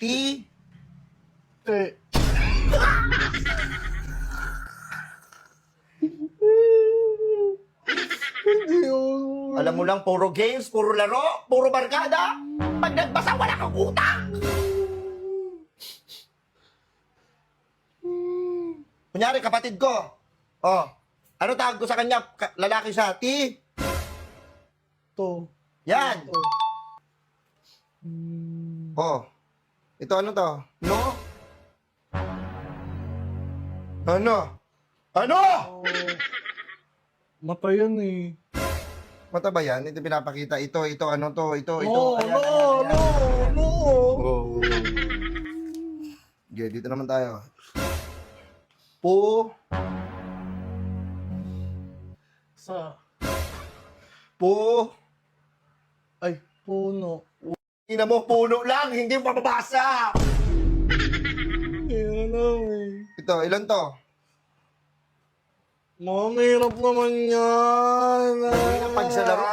Eh. Hindi yun. Alam mo lang, puro games, puro laro, puro barkada. Pag nagbasa, wala kang utang. Kunyari, kapatid ko. Oh, ano tawag ko sa kanya? Lalaki siya. To. Yan. To. Oh. Ito ano to? No? Ano? Ano? Oh. Mata yan eh. Mata ba yan? Ito pinapakita. Ito, ano to? Ito. No, Ayan, no, ayan, ayan. no, no. Oh. Okay, dito naman tayo. Sa. Ay, Ay, puno. ina mo, puno lang, hindi mo mababasa. Yan lang eh. Ito, ilan to? Mahirap naman yan. Pag sa laro,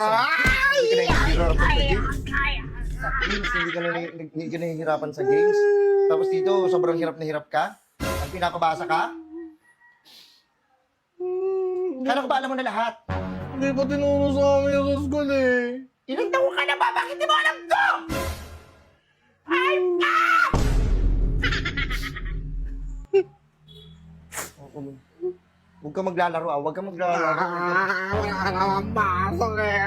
hindi ka nahihirapan sa games. Tapos dito, sobrang hirap na hirap ka. Ang pinapabasa ka. Kala ko ba alam mo na lahat? Hindi pa tinuro sa amin yung sa school eh. Ilang taon ka na ba? Bakit di mo alam to? Ay, Huwag ka maglalaro ah. Huwag ka maglalaro. Wala ka naman pasok eh.